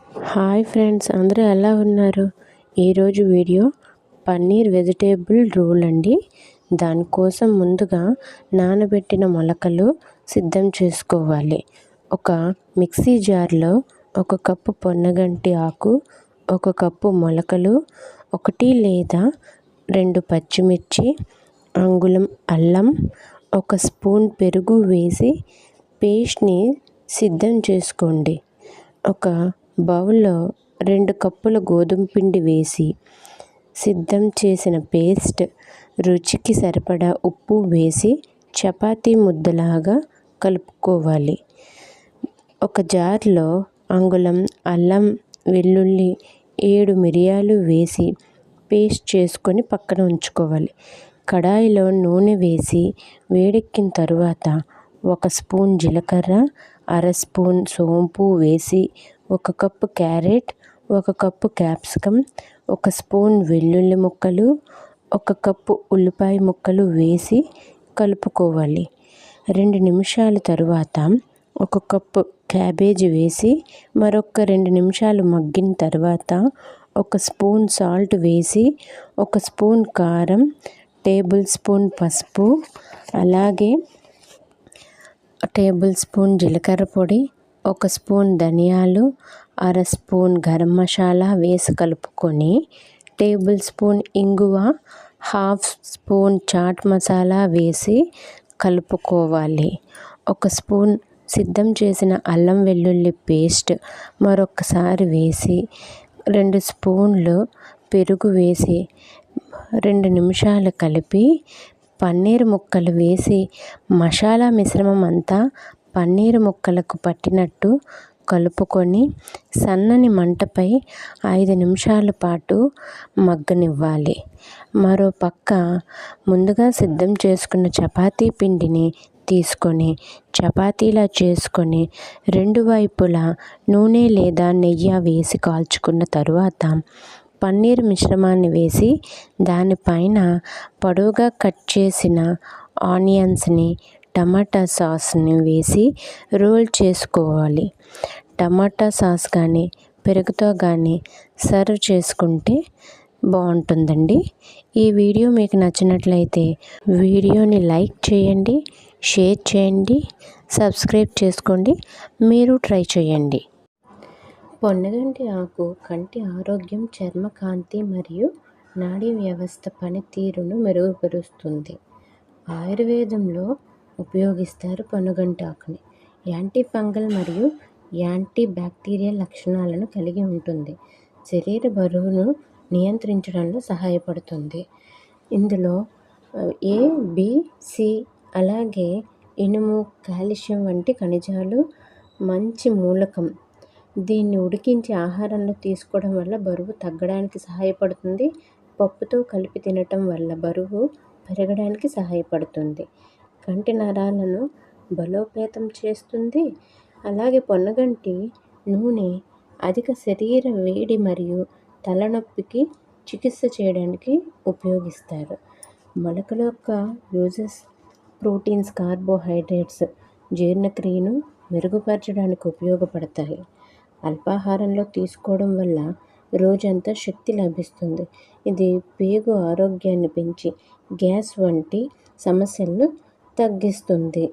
Hi friends, అందరూ ఎలా ఉన్నారు? ఈరోజు వీడియో పన్నీర్ వెజిటేబుల్ రోల్ అండి. దానికోసం ముందుగా నానబెట్టిన మొలకలు సిద్ధం చేసుకోవాలి. ఒక మిక్సీ జార్లో 1 కప్పు పొన్నగంటి ఆకు, 1 కప్పు మొలకలు, 1 లేదా 2 పచ్చిమిర్చి, అంగుళం అల్లం, 1 స్పూన్ పెరుగు వేసి పేస్ట్ని సిద్ధం చేసుకోండి. ఒక బౌల్లో 2 కప్పుల గోధుమ పిండి వేసి సిద్ధం చేసిన పేస్ట్, రుచికి సరిపడా ఉప్పు వేసి చపాతీ ముద్దలాగా కలుపుకోవాలి. ఒక జార్లో అంగుళం అల్లం, వెల్లుల్లి, 7 మిరియాలు వేసి పేస్ట్ చేసుకొని పక్కన ఉంచుకోవాలి. కడాయిలో నూనె వేసి వేడెక్కిన తరువాత 1 స్పూన్ జీలకర్ర, 1/2 స్పూన్ సోంపు వేసి 1 cup carrot, 1 cup capsicum, 1 spoon వెల్లుల్లి ముక్కలు, 1 కప్పు ఉల్లిపాయ ముక్కలు వేసి కలుపుకోవాలి. 2 నిమిషాల తరువాత 1 కప్పు క్యాబేజీ వేసి మరొక 2 నిమిషాలు మగ్గిన తర్వాత 1 స్పూన్ సాల్ట్ వేసి 1 స్పూన్ కారం, టేబుల్ స్పూన్ పసుపు, అలాగే టేబుల్ స్పూన్ జీలకర్ర పొడి, 1 స్పూన్ ధనియాలు, 1/2 స్పూన్ గరం మసాలా వేసి కలుపుకొని టేబుల్ స్పూన్ ఇంగువ, 1/2 స్పూన్ చాట్ మసాలా వేసి కలుపుకోవాలి. 1 స్పూన్ సిద్ధం చేసిన అల్లం వెల్లుల్లి పేస్ట్ మరొకసారి వేసి 2 స్పూన్లు పెరుగు వేసి 2 నిమిషాలు కలిపి పన్నీర్ ముక్కలు వేసి మసాలా మిశ్రమం అంతా పన్నీర్ ముక్కలకు పట్టినట్టు కలుపుకొని సన్నని మంటపై 5 నిమిషాల పాటు మగ్గనివ్వాలి. మరో పక్క ముందుగా సిద్ధం చేసుకున్న చపాతీ పిండిని తీసుకొని చపాతీలా చేసుకొని 2 వైపులా నూనె లేదా నెయ్యి వేసి కాల్చుకున్న తరువాత పన్నీర్ మిశ్రమాన్ని వేసి దానిపైన పొడవుగా కట్ చేసిన ఆనియన్స్ని, టమాటా సాస్ని వేసి రోల్ చేసుకోవాలి. టమాటా సాస్ కానీ పెరుగుతో కానీ సర్వ్ చేసుకుంటే బాగుంటుందండి. ఈ వీడియో మీకు నచ్చినట్లయితే వీడియోని లైక్ చేయండి, షేర్ చేయండి, సబ్స్క్రైబ్ చేసుకోండి. మీరు ట్రై చేయండి. పొన్నగంటి ఆకు కంటి ఆరోగ్యం, చర్మ కాంతి మరియు నాడీ వ్యవస్థ పనితీరును మెరుగుపరుస్తుంది. ఆయుర్వేదంలో ఉపయోగిస్తారు పొన్నగంటి ఆకుని. యాంటీ ఫంగల్ మరియు యాంటీ బ్యాక్టీరియల్ లక్షణాలను కలిగి ఉంటుంది. శరీర బరువును నియంత్రించడంలో సహాయపడుతుంది. ఇందులో ఏ, బి, సి, అలాగే ఇనుము, కాల్షియం వంటి ఖనిజాలు మంచి మూలకం. దీన్ని ఉడికించి ఆహారంలో తీసుకోవడం వల్ల బరువు తగ్గడానికి సహాయపడుతుంది. పప్పుతో కలిపి తినటం వల్ల బరువు పెరగడానికి సహాయపడుతుంది. కంటి నరాలను బలోపేతం చేస్తుంది. అలాగే పొన్నగంటి నూనె అధిక శరీర వేడి మరియు తలనొప్పికి చికిత్స చేయడానికి ఉపయోగిస్తారు. మొలకల యొక్క యూజెస్: ప్రోటీన్స్, కార్బోహైడ్రేట్స్ జీర్ణక్రియను మెరుగుపరచడానికి ఉపయోగపడతాయి. అల్పాహారంలో తీసుకోవడం వల్ల రోజంతా శక్తి లభిస్తుంది. ఇది పేగు ఆరోగ్యాన్ని పెంచి గ్యాస్ వంటి సమస్యలను తగ్గిస్తుంది.